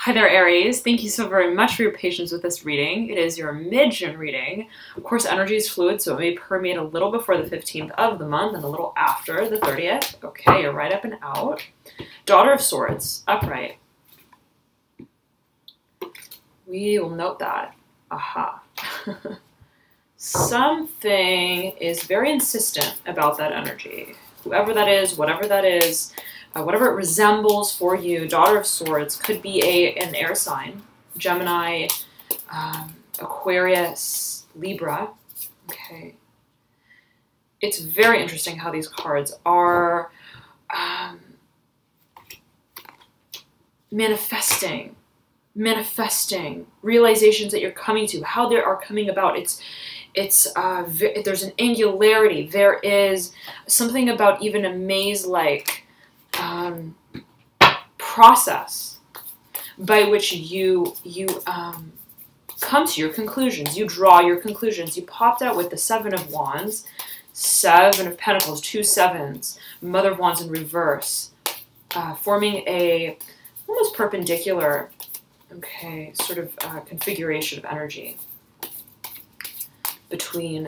Hi there, Aries. Thank you so very much for your patience with this reading. It is your mid-June reading. Of course, energy is fluid, so it may permeate a little before the 15th of the month and a little after the 30th. Okay, you're right up and out. Daughter of Swords, upright. We will note that. Aha. Something is very insistent about that energy. Whoever that is, whatever that is, whatever it resembles for you, Daughter of Swords could be an air sign, Gemini, Aquarius, Libra. Okay. It's very interesting how these cards are manifesting realizations that you're coming to, how they are coming about. There's an angularity. There is something about even a maze-like process by which you come to your conclusions. You draw your conclusions. You popped out with the Seven of Wands, Seven of Pentacles, two sevens, Mother of Wands in reverse, forming a almost perpendicular, okay, sort of configuration of energy between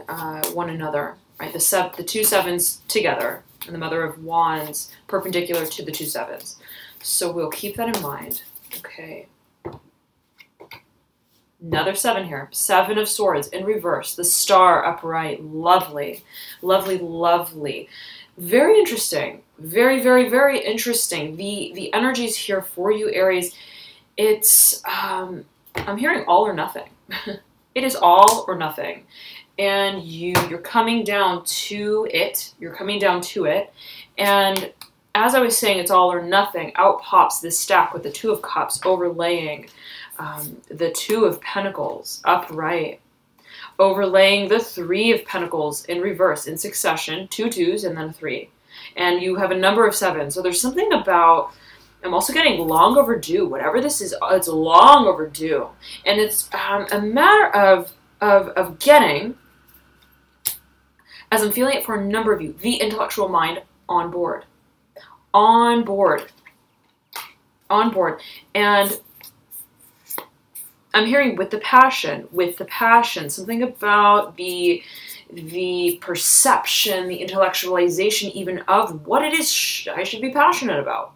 one another, right? The two sevens together, and the Mother of Wands perpendicular to the two sevens. So we'll keep that in mind. Okay. Another seven here. Seven of Swords in reverse. The Star upright. Lovely. Lovely, lovely. Very interesting. Very, very, very interesting. The energies here for you, Aries, it's, I'm hearing all or nothing. It is all or nothing. And you're coming down to it. You're coming down to it. And as I was saying, it's all or nothing. Out pops this stack with the Two of Cups overlaying the Two of Pentacles upright. Overlaying the Three of Pentacles in reverse, in succession. Two twos and then a three. And you have a number of sevens. So there's something about, I'm also getting long overdue. Whatever this is, it's long overdue. And it's a matter of getting, as I'm feeling it for a number of you, the intellectual mind on board. On board. On board. And I'm hearing with the passion, something about the perception, the intellectualization even of what it is I should be passionate about.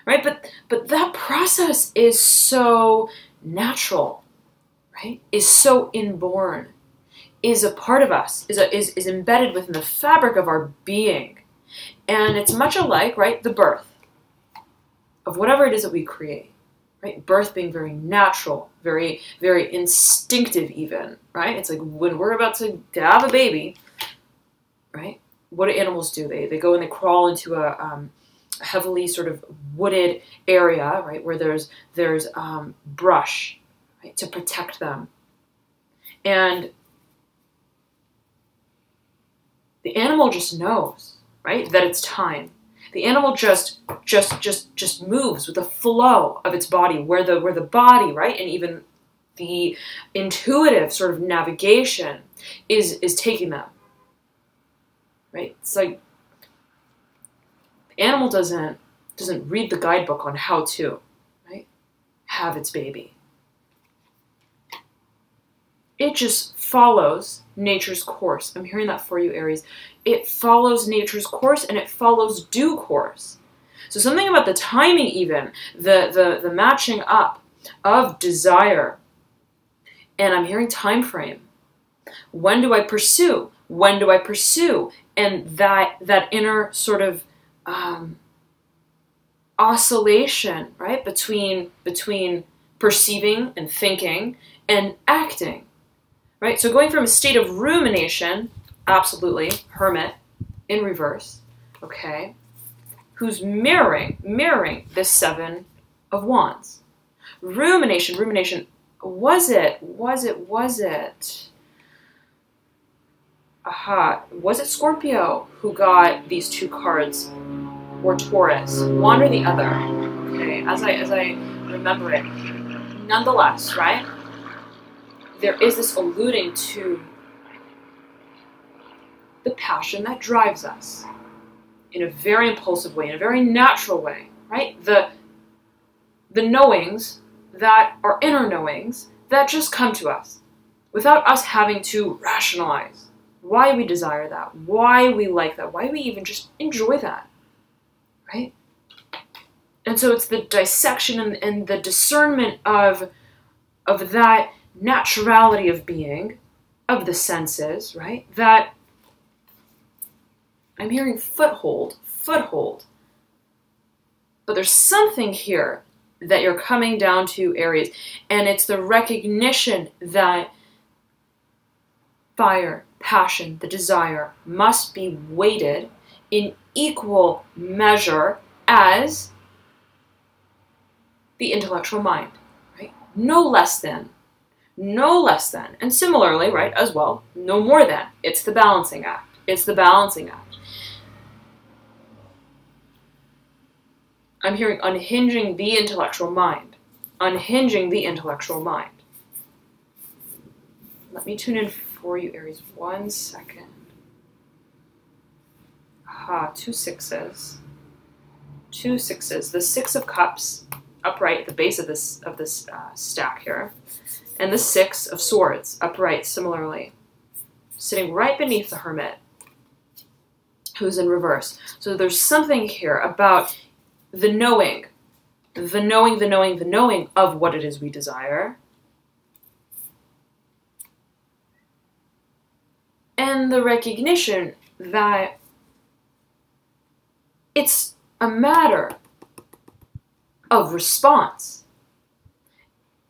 Right? But that process is so natural, right? Is so inborn, is a part of us, is embedded within the fabric of our being. And it's much alike, right, the birth of whatever it is that we create, right? Birth being very natural, very, very instinctive even, right? It's like when we're about to have a baby, right? What do animals do? They go and they crawl into a heavily sort of wooded area, right, where there's brush, right, to protect them. And the animal just knows, right, that it's time. The animal just moves with the flow of its body, where the body, right, and even the intuitive sort of navigation is taking them. Right? It's like the animal doesn't read the guidebook on how to, right, have its baby. It just follows nature's course. I'm hearing that for you, Aries. It follows nature's course and it follows due course. So something about the timing even, the matching up of desire. And I'm hearing time frame. When do I pursue? When do I pursue? And that inner sort of oscillation, right, between perceiving and thinking and acting. Right, so going from a state of rumination, absolutely, Hermit, in reverse, okay, who's mirroring this Seven of Wands. Rumination, was it? Aha, was it Scorpio who got these two cards, or Taurus? One or the other, okay, as I remember it. Nonetheless, right? There is this alluding to the passion that drives us in a very impulsive way, in a very natural way, right? The knowings that are inner knowings that just come to us without us having to rationalize why we desire that, why we like that, why we even just enjoy that, right? And so it's the dissection and the discernment of that naturality of being, of the senses, right? That I'm hearing foothold. But there's something here that you're coming down to, Aries, and it's the recognition that fire, passion, the desire must be weighted in equal measure as the intellectual mind, right? No less than. And similarly, right, as well, no more than. It's the balancing act. I'm hearing unhinging the intellectual mind. Let me tune in for you, Aries. 1 second. Aha, 2 sixes. The 6 of Cups, upright at the base of this stack here. And the 6 of Swords, upright similarly. Sitting right beneath the Hermit, who's in reverse. So there's something here about the knowing of what it is we desire. And the recognition that it's a matter of response.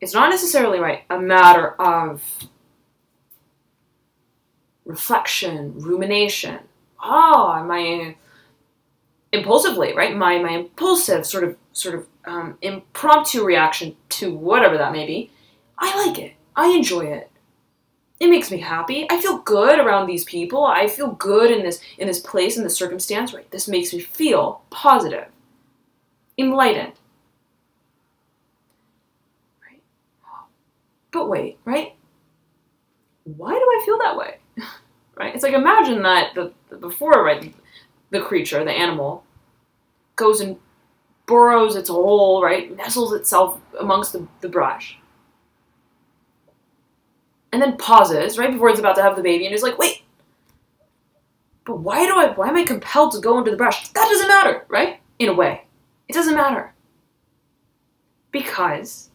It's not necessarily, right, a matter of reflection, rumination. Am I impulsively, right? My impulsive sort of impromptu reaction to whatever that may be. I like it. I enjoy it. It makes me happy. I feel good around these people. I feel good in this place, in this circumstance, right? This makes me feel positive, enlightened. Right? But wait, right? Why do I feel that way? Right? It's like, imagine that before, right, the creature, the animal, goes and burrows its hole, right, nestles itself amongst the brush, and then pauses, right, before it's about to have the baby, and is like, wait, but why am I compelled to go into the brush? That doesn't matter, right? In a way. It doesn't matter. Because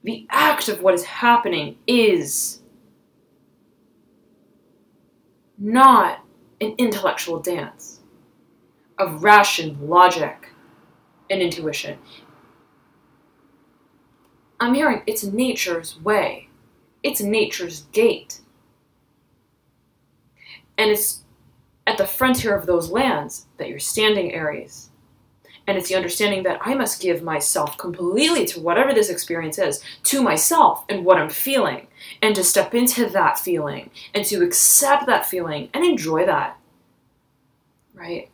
the act of what is happening is not an intellectual dance of ration, logic, and intuition. I'm hearing it's nature's way. It's nature's gate. And it's at the frontier of those lands that you're standing, Aries. And it's the understanding that I must give myself completely to whatever this experience is, to myself and what I'm feeling, and to step into that feeling, and to accept that feeling and enjoy that, right?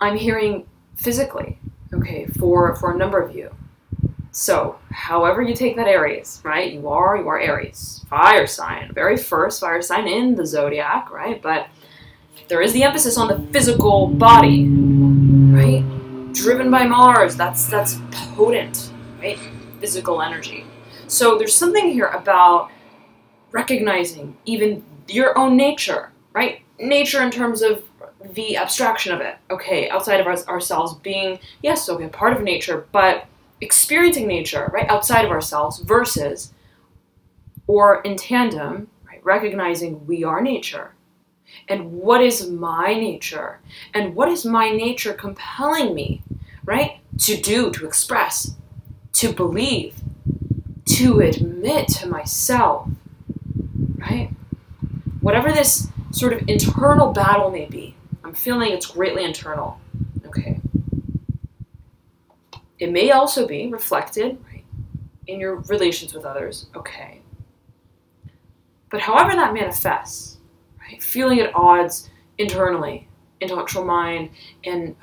I'm hearing physically, okay, for a number of you. So, however you take that Aries, right? You are Aries, fire sign, very first fire sign in the zodiac, right? But there is the emphasis on the physical body, right? Driven by Mars, that's potent, right? Physical energy. So there's something here about recognizing even your own nature, right? Nature in terms of the abstraction of it, okay? Outside of ourselves being, yes, okay, part of nature, but experiencing nature, right? Outside of ourselves versus, or in tandem, right? Recognizing we are nature. And what is my nature? And what is my nature compelling me, right? To do, to express, to believe, to admit to myself, right? Whatever this sort of internal battle may be, I'm feeling it's greatly internal, okay? It may also be reflected, right, in your relations with others, okay? But however that manifests, feeling at odds internally, intellectual mind and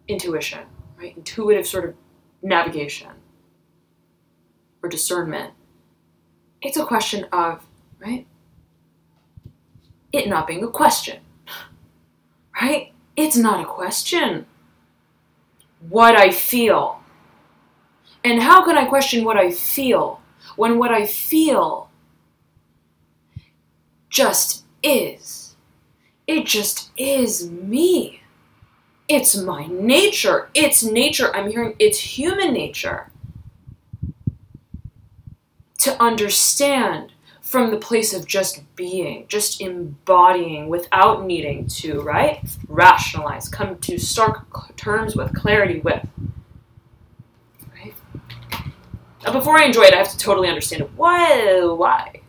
intuition, right? Intuitive sort of navigation or discernment. It's a question of, right? It not being a question, right? It's not a question. what I feel. And how can I question what I feel when what I feel just is? It just is me. It's my nature. It's nature. I'm hearing it's human nature to understand from the place of just being, just embodying without needing to, right? Rationalize, come to stark terms with, clarity with, right? Now, before I enjoy it, I have to totally understand it. Why?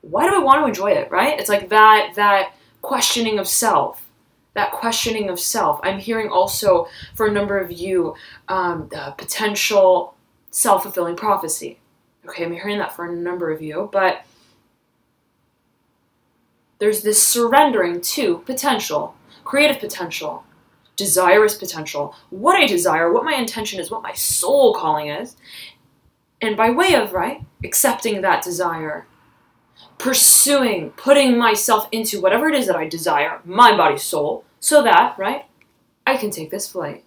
Why do I want to enjoy it, right? It's like that questioning of self. That questioning of self. I'm hearing also for a number of you potential self-fulfilling prophecy. Okay, I'm hearing that for a number of you, but there's this surrendering to potential, creative potential, desirous potential, what I desire, what my intention is, what my soul calling is, and by way of, right, accepting that desire, pursuing, putting myself into whatever it is that I desire, mind, body, soul, so that, right, I can take this flight.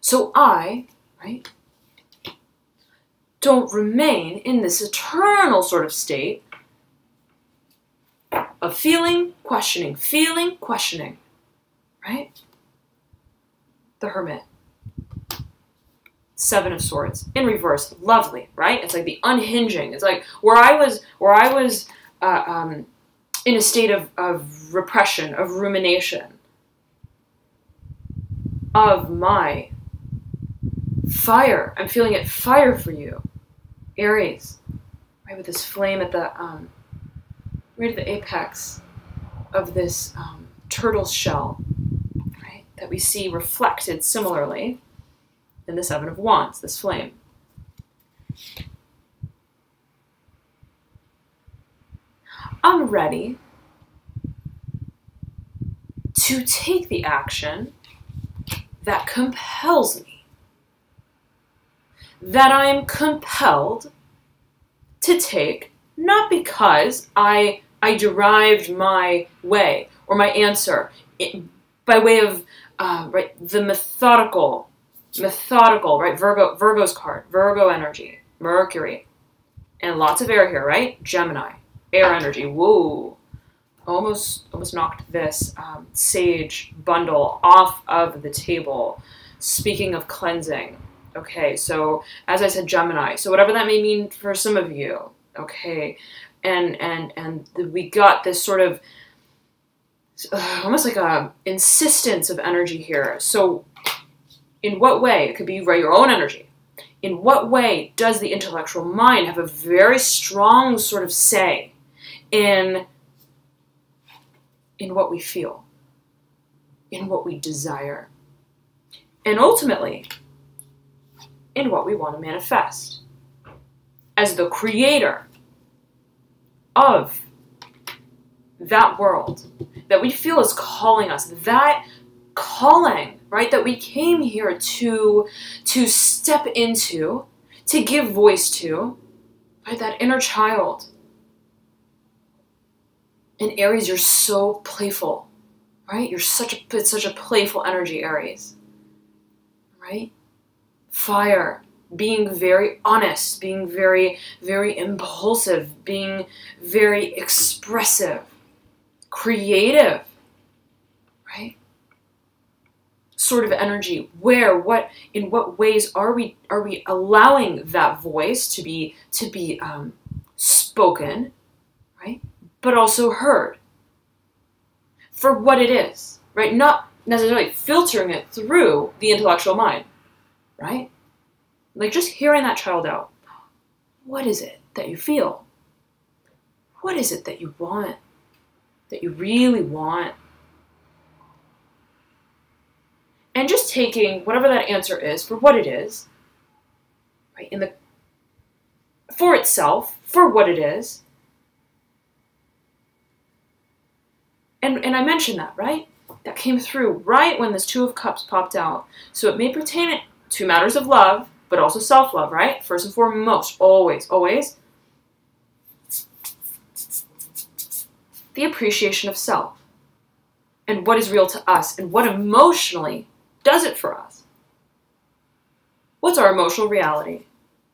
So I, right, don't remain in this eternal sort of state of feeling, questioning, right? The Hermit. Seven of Swords in reverse, lovely, right? It's like the unhinging. It's like where I was in a state of repression, of rumination, of my fire. I'm feeling it, fire for you, Aries, right? With this flame at the right at the apex of this turtle's shell, right? That we see reflected similarly in the Seven of Wands, this flame. I'm ready to take the action that compels me, that I'm compelled to take, not because I derived my way or my answer by way of right, the methodical, right? Virgo's card, Virgo energy, Mercury, and lots of air here, right? Gemini, air energy. Whoa, almost knocked this sage bundle off of the table. Speaking of cleansing, okay, so as I said, Gemini. So whatever that may mean for some of you, okay, and we got this sort of almost like a insistence of energy here. So in what way, it could be right, your own energy, in what way does the intellectual mind have a very strong sort of say in what we feel, in what we desire, and ultimately in what we want to manifest as the creator of that world that we feel is calling us, that calling, right, that we came here to step into, to give voice to, right, that inner child. And Aries, you're so playful, right? It's such a playful energy, Aries, right? Fire, being very honest, being very, very impulsive, being very expressive, creative, right? Sort of energy where, in what ways are we allowing that voice to be spoken, right? But also heard for what it is, right? Not necessarily filtering it through the intellectual mind, right? Like just hearing that child out. What is it that you feel? What is it that you want? That you really want? And just taking whatever that answer is for what it is, right? For itself, for what it is. And I mentioned that, right? That came through right when this Two of Cups popped out. So it may pertain to matters of love, but also self-love, right? First and foremost, always, always. The appreciation of self. and what is real to us, and what emotionally does it for us. What's our emotional reality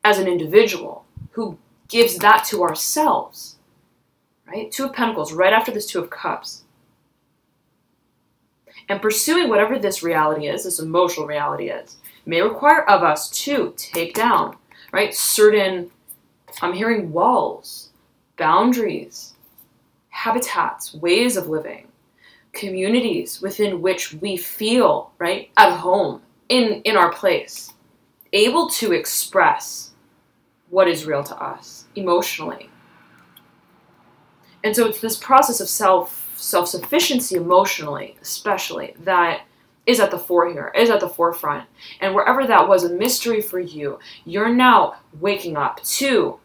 as an individual who gives that to ourselves, right? Two of Pentacles, right after this Two of Cups. And pursuing whatever this reality is, this emotional reality is, may require of us to take down, right, certain, I'm hearing walls, boundaries, habitats, ways of living, communities within which we feel, right, at home, in our place, able to express what is real to us emotionally. And so it's this process of self-sufficiency emotionally, especially, that is at the fore here, is at the forefront. And wherever that was a mystery for you, you're now waking up to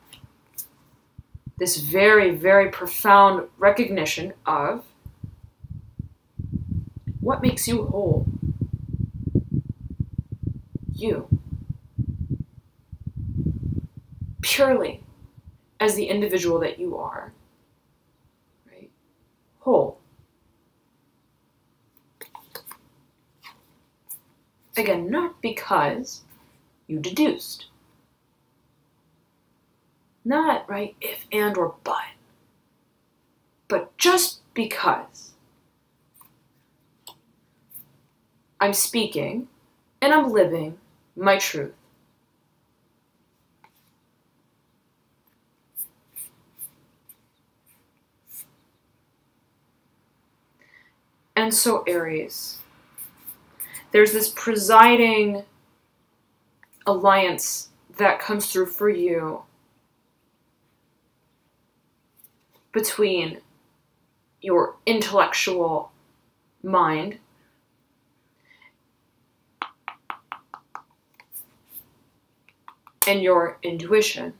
this very, very profound recognition of what makes you whole. You. Purely as the individual that you are. Right? Whole. Again, not because you deduced. Not, right, if and or but just because I'm speaking and I'm living my truth. And so, Aries, there's this presiding alliance that comes through for you between your intellectual mind and your intuition,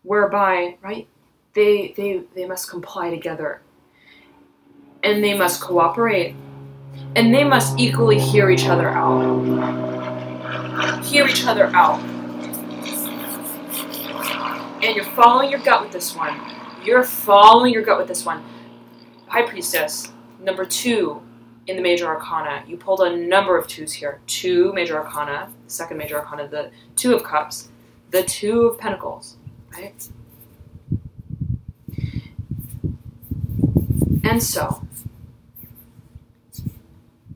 whereby, right, they must comply together, and they must cooperate, and they must equally hear each other out. Hear each other out. And you're following your gut with this one. You're following your gut with this one. High Priestess, number 2 in the Major Arcana. You pulled a number of 2s here. 2 Major Arcana, second Major Arcana, the 2 of Cups, the 2 of Pentacles, right? And so,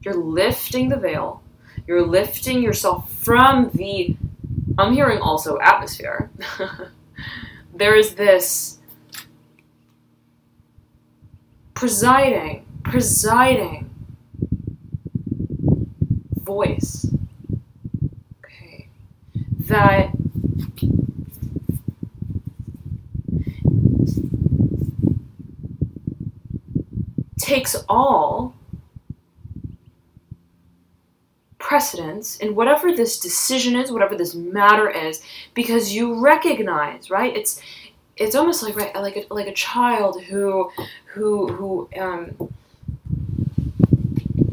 you're lifting the veil. You're lifting yourself from the, I'm hearing also atmosphere. There is this presiding voice, okay, that takes all precedence in whatever this decision is, whatever this matter is, because you recognize, right? It's almost like, right, like a child who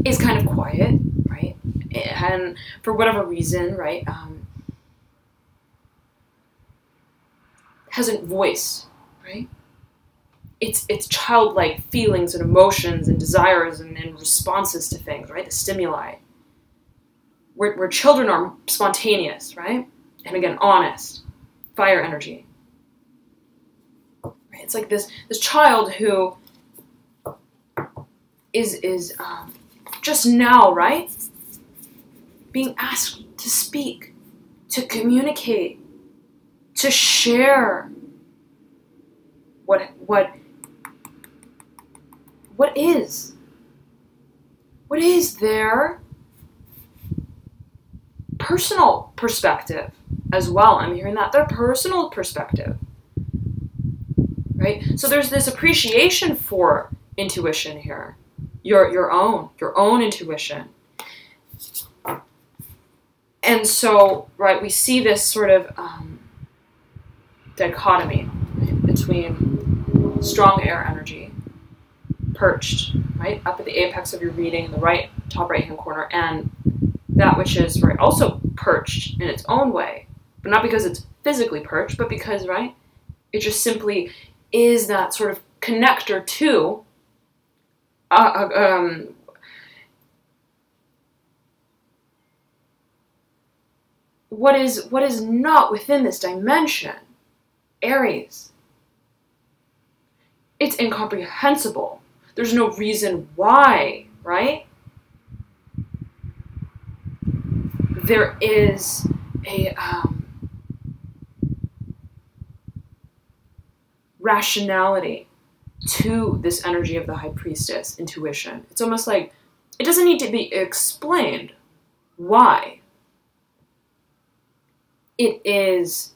is kind of quiet, right? And for whatever reason, right, hasn't voiced, right? It's childlike feelings and emotions and desires and responses to things, right? The stimuli. Where children are spontaneous, right? And again, honest. Fire energy. Right? It's like this child who is just now, right? Being asked to speak, to communicate, to share what is their personal perspective as well. I'm hearing that, their personal perspective, right? So there's this appreciation for intuition here, your own intuition. And so, right, we see this sort of dichotomy, right, between strong air energy, perched, right, up at the apex of your reading in the top right hand corner, and that which is, right, also perched in its own way, but not because it's physically perched, but because, right, it just simply is that sort of connector to what is not within this dimension, Aries. It's incomprehensible. There's no reason why, right? There is a rationality to this energy of the High Priestess, intuition. It's almost like it doesn't need to be explained why. It is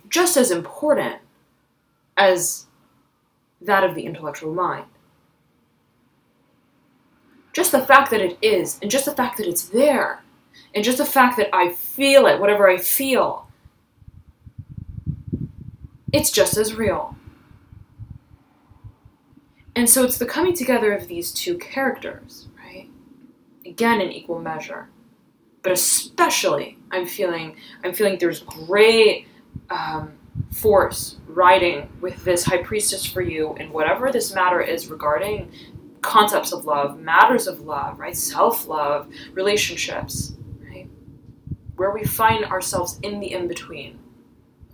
just as important as that of the intellectual mind. Just the fact that it is, and just the fact that it's there, and just the fact that I feel it, whatever I feel, it's just as real. And so it's the coming together of these two characters, right? Again, in equal measure. But especially, I'm feeling there's great force riding with this High Priestess for you, and whatever this matter is regarding concepts of love, matters of love, right? Self-love, relationships, right? Where we find ourselves in the in-between.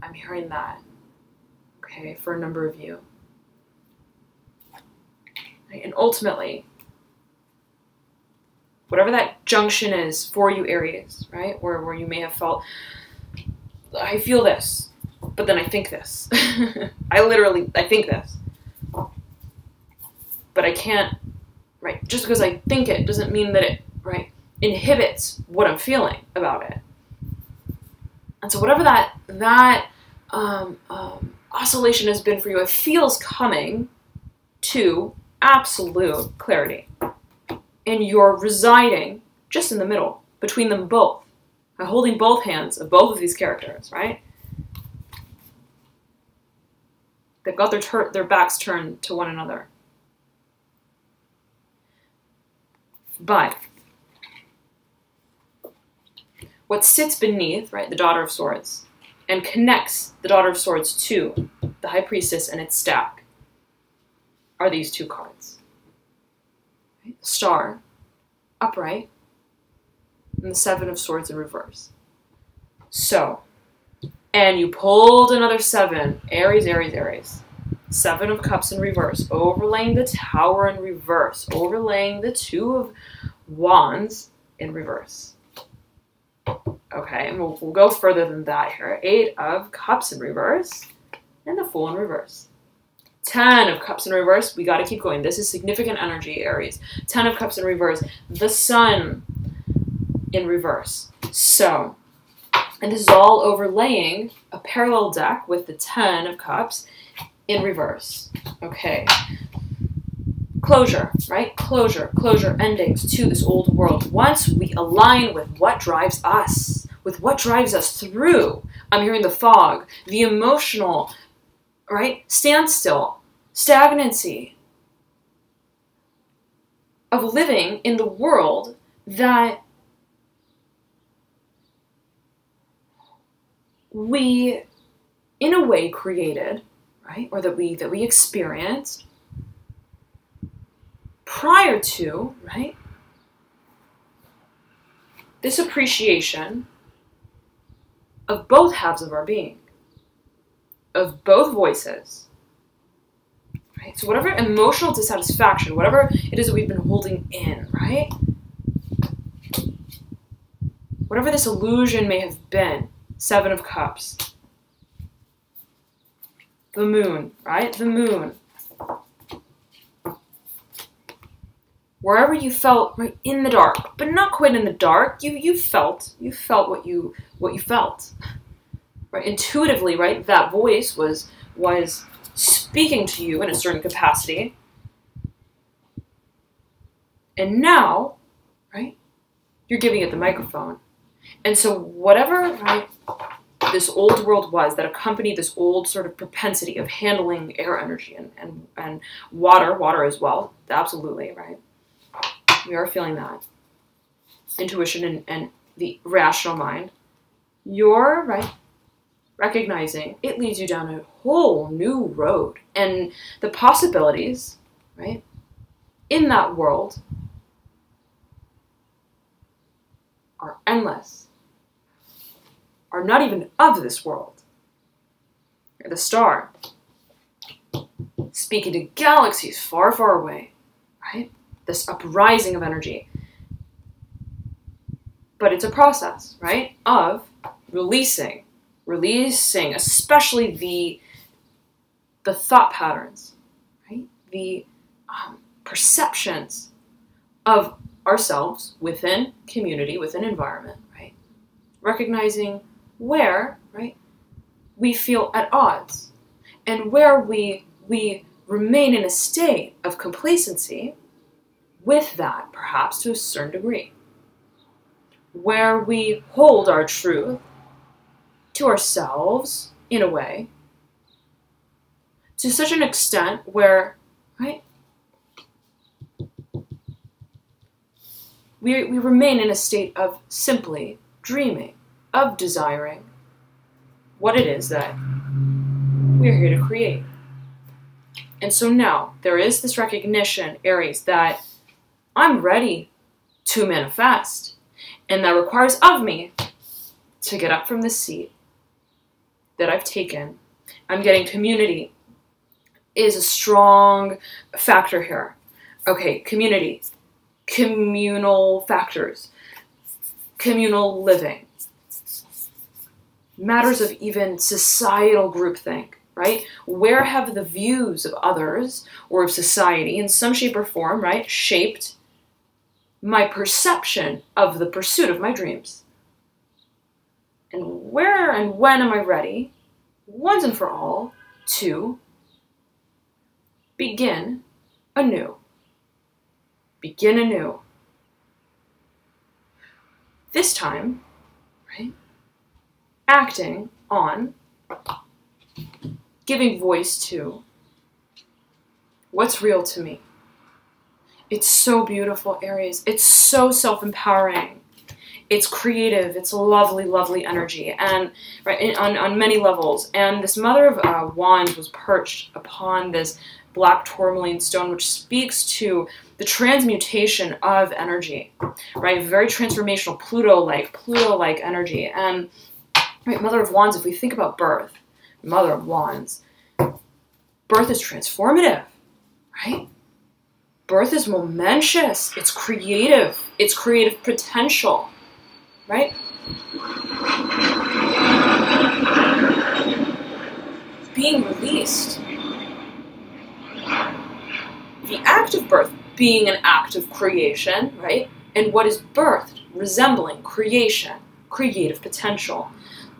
I'm hearing that, okay, for a number of you. Right? And ultimately, whatever that junction is for you, Aries, right? Where you may have felt, I feel this, but then I think this. I think this. But I can't, right? Just because I think it doesn't mean that it, right, inhibits what I'm feeling about it. And so whatever that oscillation has been for you, it feels coming to absolute clarity. And you're residing just in the middle, between them both, holding both hands of both of these characters, right? They've got their backs turned to one another. But what sits beneath, right, the Daughter of Swords, and connects the Daughter of Swords to the High Priestess and its stack, are these two cards. Right? The Star, upright, and the Seven of Swords in reverse. So, and you pulled another 7, Aries, Aries, Aries. 7 of Cups in reverse, overlaying the Tower in reverse, overlaying the 2 of Wands in reverse. Okay, and we'll go further than that here. 8 of Cups in reverse, and the Fool in reverse. 10 of Cups in reverse, we got to keep going. This is significant energy, Aries. 10 of Cups in reverse, the Sun in reverse. So, and this is all overlaying a parallel deck with the 10 of Cups in reverse. Okay. Closure, right? Closure, endings to this old world. Once we align with what drives us, with what drives us through, I'm hearing the fog, the emotional, right? Standstill, stagnancy of living in the world that we, in a way, created, right? Or that we experienced prior to, right? This appreciation of both halves of our being, of both voices, right? So whatever emotional dissatisfaction, whatever it is that we've been holding in, right? Whatever this illusion may have been, 7 of Cups. The Moon, right? The Moon. Wherever you felt, right, in the dark, but not quite in the dark, you felt what you felt, right? Intuitively, right? That voice was speaking to you in a certain capacity, and now, right? You're giving it the microphone, and so whatever, right, this old world was that accompanied this old sort of propensity of handling air energy and water as well, absolutely, right? We are feeling that. Intuition and the rational mind. You're, right, recognizing it leads you down a whole new road. And the possibilities, right, in that world are endless, are not even of this world. The star, speaking to galaxies far, far away, right? This uprising of energy. But it's a process, right? Of releasing, especially the thought patterns, right? The perceptions of ourselves within community, within environment, right? Recognizing where, right, we feel at odds, and where we remain in a state of complacency with that, perhaps to a certain degree, where we hold our truth to ourselves in a way to such an extent where, right, we remain in a state of simply dreaming, of desiring what it is that we're here to create. And so now there is this recognition, Aries, that I'm ready to manifest, and that requires of me to get up from the seat that I've taken. I'm getting community is a strong factor here. Okay, community, communal factors, communal living, matters of even societal groupthink, right? Where have the views of others or of society in some shape or form, right, shaped my perception of the pursuit of my dreams? And where and when am I ready, once and for all, to begin anew? Begin anew. This time, right, acting on, giving voice to what's real to me. It's so beautiful, Aries. It's so self-empowering. It's creative. It's lovely, lovely energy, and right on many levels. And this Mother of Wands was perched upon this black tourmaline stone, which speaks to the transmutation of energy, right? Very transformational, Pluto-like energy. And right, Mother of Wands, if we think about birth, Mother of Wands, birth is transformative, right? Birth is momentous. It's creative potential, right? Being released. The act of birth being an act of creation, right? And what is birthed? Resembling creation, creative potential,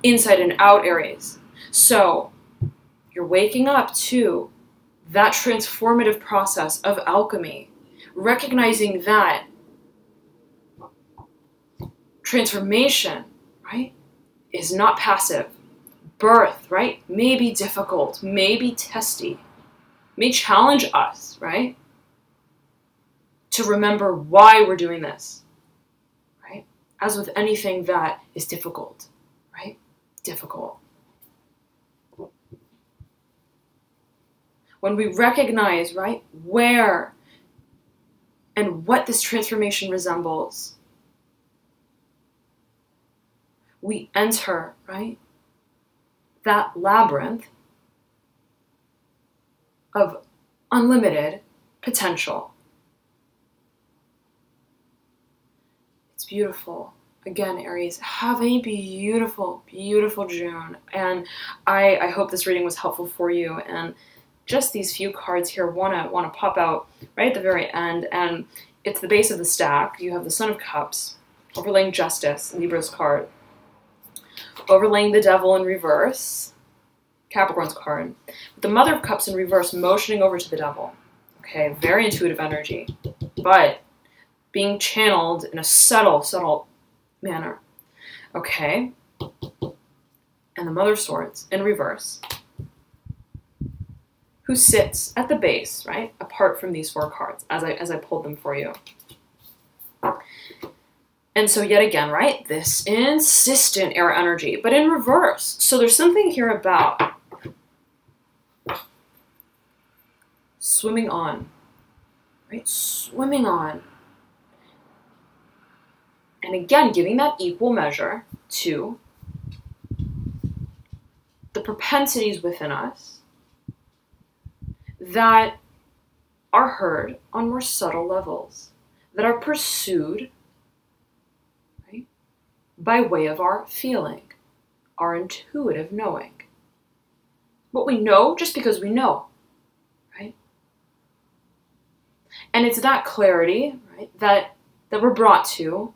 inside and out, Aries. So you're waking up to that transformative process of alchemy, recognizing that transformation, right, is not passive. Birth, right, may be difficult, may be testy, may challenge us, right, to remember why we're doing this, right? As with anything that is difficult, right? Difficult. When we recognize, right, where and what this transformation resembles, we enter, right, that labyrinth of unlimited potential. It's beautiful. Again, Aries, have a beautiful, beautiful June. And I hope this reading was helpful for you. And just these few cards here wanna pop out right at the very end, and it's the base of the stack. You have the Son of Cups overlaying Justice, Libra's card, overlaying the Devil in reverse, Capricorn's card, with the Mother of Cups in reverse motioning over to the Devil. Okay, very intuitive energy, but being channeled in a subtle manner. Okay, and the Mother of Swords in reverse, who sits at the base, right, apart from these four cards, as I pulled them for you. And so yet again, right, this insistent air energy, but in reverse. So there's something here about swimming on, right? Swimming on. And again, giving that equal measure to the propensities within us that are heard on more subtle levels, that are pursued, right, by way of our feeling, our intuitive knowing. What we know just because we know, right? And it's that clarity, right, that we're brought to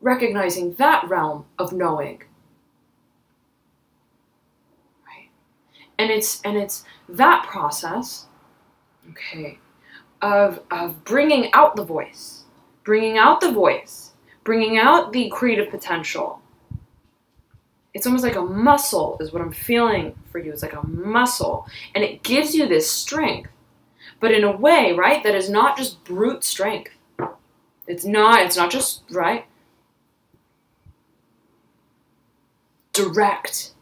recognizing that realm of knowing, right? And it's that process, okay, of bringing out the voice, bringing out the creative potential. It's almost like a muscle is what I'm feeling for you. It's like a muscle, and it gives you this strength, but in a way, right, that is not just brute strength. It's not just, right, direct.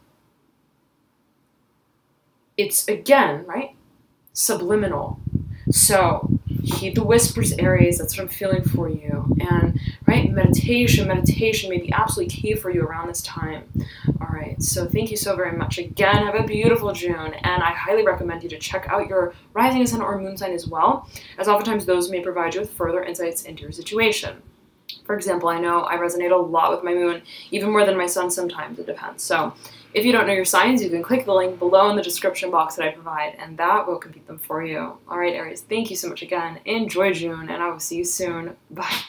It's, again, right, subliminal. So heed the whispers, Aries. That's what I'm feeling for you. And, right, meditation may be absolutely key for you around this time. All right, so thank you so very much. Again, have a beautiful June, and I highly recommend you to check out your rising, ascendant, or moon sign as well, as oftentimes those may provide you with further insights into your situation. For example, I know I resonate a lot with my moon, even more than my sun sometimes, it depends. So if you don't know your signs, you can click the link below in the description box that I provide, and that will complete them for you. All right, Aries, thank you so much again. Enjoy June, and I will see you soon. Bye.